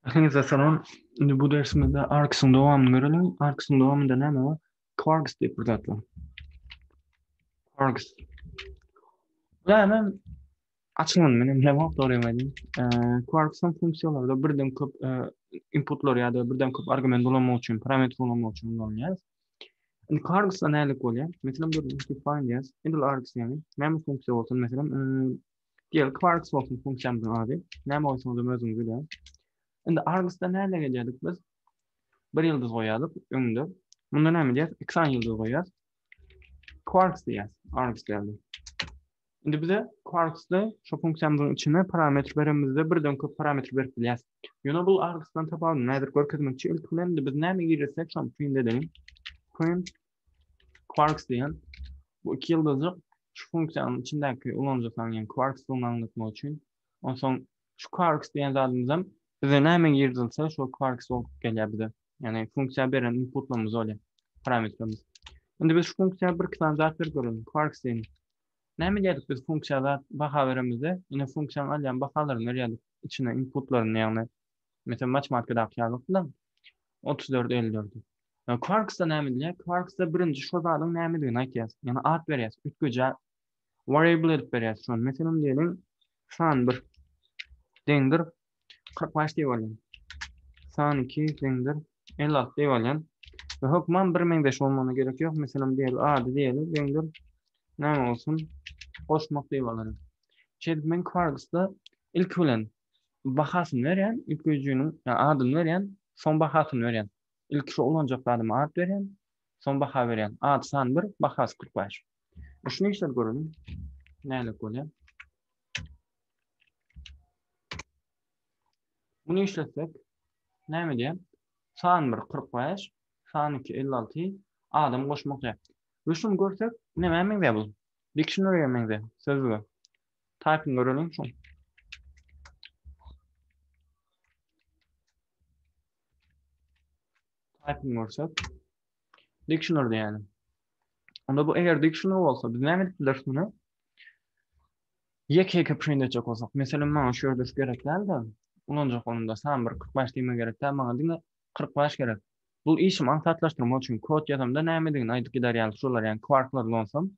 Hepinize selam. Şimdi bu dersimizde Arcs'ın devamını görelim. Arcs'ın devamında ne var? Quarks diye bir zat var. Quarks. Ya hemen açılın benim ne var doğrayamadım. Quarks'ın fonksiyonları birden köp inputlar ya da birden köp argüment bulunmak için, parametre bulunmak için kullanılıyor. Şimdi Quarks'ta nelik oluyor? Mesela bir define yaz. Şimdi Arcs yani. Ne fonksiyon olsun mesela? Diyelim Quarks olsun fonksiyonun adı. Ne olsun da özümüzü biliyor. Şimdi Arcs'ta neyle geldik biz? Bir yıldız koyalım önünde. Bunda ne diyeceğiz? 90 yıldız koyacağız. Quarks diyeceğiz. Arcs geldi. Şimdi bize Quarks'da şu fonksiyonun içine parametre veremizde birden köp parametre verip bileceğiz. Yine bu Arcs'tan tapalım. Nedir görkezmek için ilk önemli biz ne girsek şu an print edelim. Print Quarks diyen bu iki yıldızı şu fonksiyonun içindeki ulanacaktan yani Quarks'ı anlatmak için. Ondan sonra şu Quarks diyen zadımızdan bize ne girdilse şu Quarks olup geliyor bize. Yani fonksiyon veren inputlamız oluyor. Parametremiz. Şimdi biz şu fonksiyonu bir kısan zatlar görelim. Quarks deyin. Ne mi dedik biz fonksiyonlar baha verimizde? Yine fonksiyon alayan bakalarını veriyoruz. İçine inputlarını yani. Mesela matematikada akıyarlık da 34 54. Yani Quarks'ta ne mi diye? Quarks'ta birinci şu zatın ne mi diye aytıyaz. Yani ad veriyaz. Ütgüce variable edip veriyaz. Şu an mesela diyelim san bir dendir 45 diye olayım. San 2 dendir 56 diye olayım. Ve hükman 1005 olmana gerek yok. Mesela diyelim adı diyelim dendir ne olsun? Koşmak diye olayım. Men Quarks'ta ilk bilen bahasını veren, ilk gücünün yani adını veren, son bahasını veren. İlk şu olacak adımı ad veren, son baha veren. Ad san bir, bahası 45. Şunu işler görelim. Neyle koyalım? Bunu işletsek ne mi diyeyim? San bir 45, san 2 56 adım koşmak yap. Ve şunu görsek ne memin de bu? Dictionary memin de. Sözlüğü. Typing görelim şu. Typing görsek. Dictionary yani. Onda bu eğer dictionary olsa biz ne medikler şunu? Yeke print edecek olsak. Mesela bana şu yerde gerek değil de. Ulanacak onunda sen bir 45 diyme gerek değil. Bana dine 45 gerek. Bu işim antatlaştırmak için kod yazımda ne medikini aydık gider yani şular yani kvarklar lansam.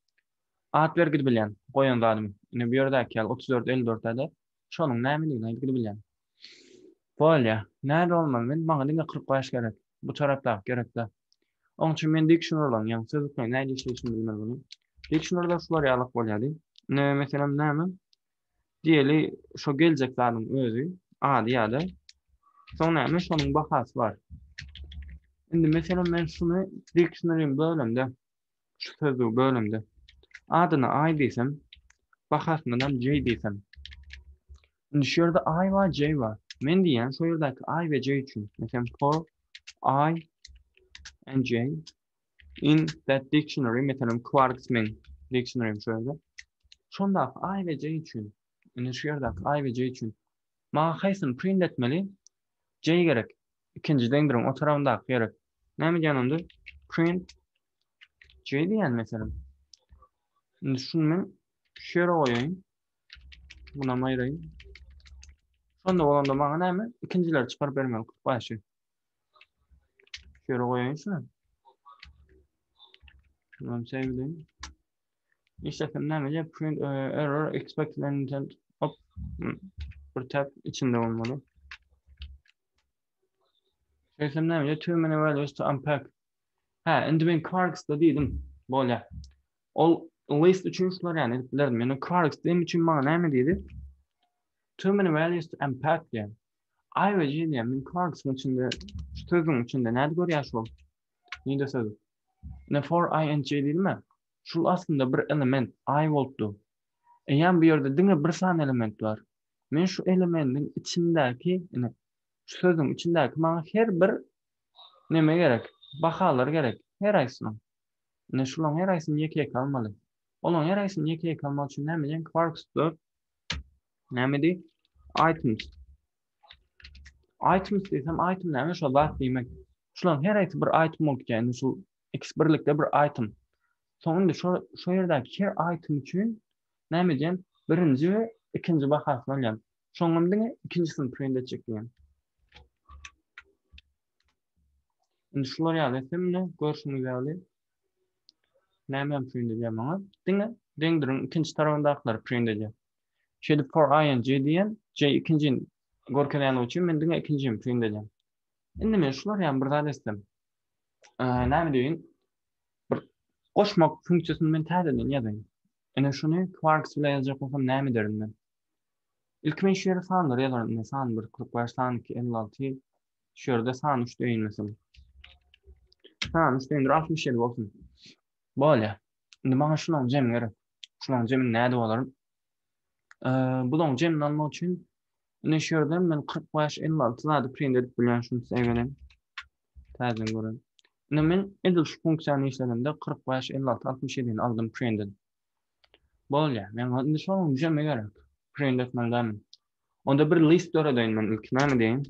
Ad vergidi bilen. Koyan zadım. Yine bir yerde ki 34 54 ede. Şonun ne medikini aydık gidi bilen. Böyle. Nerede olmam ben? Bana dine 45 gerek. Bu tarafta gerek de. Onun için men dictionary'lan yani sözlükle ne işleyişini bilmem bunu. Dictionary'da şular yalık bolýardy. Ne mesela näme? Diýeli şo geljek zadyň özü ady ýa-da soňra näme şonuň bahasy bar. Indi mesela men şunu dictionary'm bölemde şu sözlüğü bölemde adyna I diýsem bahasyna da J diýsem. Indi şu ýerde I we J bar. Men diýen şo ýerdäki I we J üçin. Mesela for I and J in that dictionary mesela Quarksman dictionary şöyle. Şonda I ve J üçin. Indi şu ýerdäki I ve J üçin. Maňa haýsyny print etmeli? J gerek. İkinci dengirin o tarafında gerek. Näme diýenimdir? Print J diýen mesela. Indi şunu men şu ýere goýaýyn. Buna maýraýyn. Şonda bolanda maňa näme? İkincileri çykaryp bermeli. Başy. Şu ýere goýaýyn şunu. Şunu sevdim. İşte näme diýip print error expected intent hop bir tab içinde olmalı. Şeýsem näme diýip too many values to unpack. Ha, indi men Quarks'da diýdim. Bolýa. Ol list üçin şular yani bilerdim. Yani Quarks diýim üçin maňa näme diýdi? Too many values to unpack diýen. I we J diýen men Quarks'ın içinde şu sözüň içinde näde görýär şol? Nide söz? Ne for I and J diýilme? Şul aslında bir element I bolupdy. Eýan bir ýerde diňe bir san element bar. Men şu elementin içindäki, ine şu sözüň içindäki maňa her bir neme gerek? Bahalar gerek. Her aýsyny. Ne şulaň her aýsyny ýeke kalmaly. Olaň her aýsyny ýeke kalmak üçin näme diýen Quarks'da näme diýip? Items. Items diýsem item näme? Şol zat diýmek. Şulaň her aýsy bir item bolup ýani şu X birlikde bir item. Soňra şu ýerdäki her item üçin näme diýen? Birinji we ikinji bahasyny alýan. Şoňam diňe ikinjisini print etjek diýen. Indi şular ýaly etsemne görüşüňiz ýaly. Näme print edýär maňa? Diňe, deňdirin ikinji tarapyndakylar print edýär. Şeýle for ing diýen, J ikinji görkezýän üçin men diňe ikinji print edýär. Indi men şular ýaly bir zat etsem. Näme diýin? Bir goşmak funksiýasyny men täzeden ýazaýyn. Ene şuny Quarks bilen ýazjak bolsam näme derim men? İlk men şu ýere sanlar ýazarym, san 1, 45, san 2, 56, şu ýerde san 3 diýin mesela. San 3 diýindir 67 bolsun. Bolýa. Indi maňa şunyň jemi gerek. Şunyň jemini näde bolarym? Bulan jemini almak üçin ine şu ýerden men 45, 56 zady print edip bilýän şunu segelim. Täzeden görün. Ine men edil şu funksiýany işledimde 45, 56, 67 aldım print edip. Bolýa. Men indi şunyň jemi gerek. Print etmelidim. Onda bir list öredeyin men ilk näme diýin?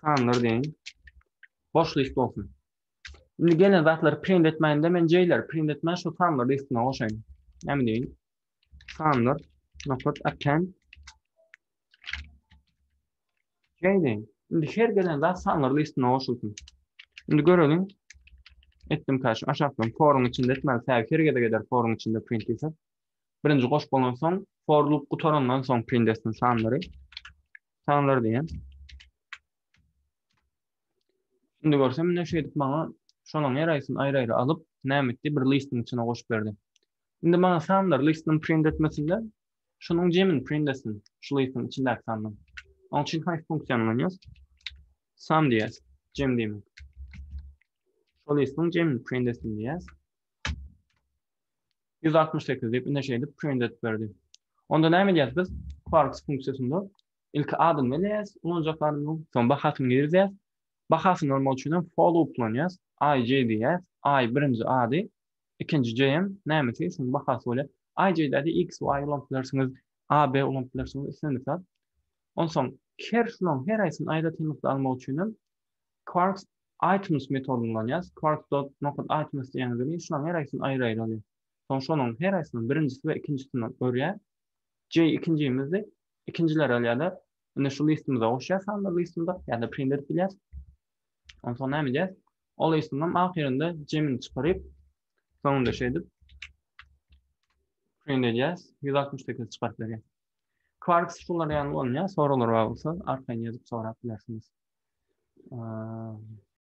Sanlar diýin. Boş list bolsun. Indi gelen zatları print etmeyinde men J'ler print etmez şu sanlar listine goşaýyn. Näme diýin? Sanlar nokta append J diýin. Indi her gelen zat sanlar listine goşulsun. Indi görelim. Etdim karşı aşağıdan for'un içinde etmez. Herkese kadar for'un içinde print etsek. Birinci goş bolan soň for loop gutorandan soň print etsin sanlary. Sanlar diýen. Şimdi görsem ne şey edip bana şonun her aýsyny aýry-aýry alyp näme etdi bir listiň içine goşup berdi. Indi bana sanlar listiň print etmesinde şonun jemini print etsin. Şu listiň içindäki sanlar. Onun için hangi funksiýanyny ýaz? Sum diýäs. Jem diýmek. Şu listiň jemini print etsin diýäs. 168 diýip ine şey edip print etip berdi. Onda näme diýäs biz? Quarks funksiýasynda ilk adyny bilýäs, ulanjaklaryny soň bahasyny girýäs. Bahasyny almak üçin for looplanýas. I J diýäs. I birinji ady, ikinji J'm nämesi? Şunu bahasy bolýar. I J'de X, Y ulan bilersiňiz, A, B ulan bilersiňiz, ismini sat. Ondan soň her şunun her aýsyny aýra temizle almak üçin Quarks items metodyny ulanýas. Quarks.items diýen zat şunun her aýsyny aýra-aýra alýar. Soň şunun her aýsyny birinjisi we ikinjisini görýär. J ikinjimizi ikinjiler alýarlar. Ine şu listimize goşýar, sanlar listinde ýa-da print edip bilýär. Ondan sonra näme diýär? O listinden ahirinde jemini çykaryp soňunda şey edip print edýäs. 168 çykaryp berýär. Quarks şular ýaly bolýar, soralar bolsa arkaň ýazyp sorap bilersiňiz.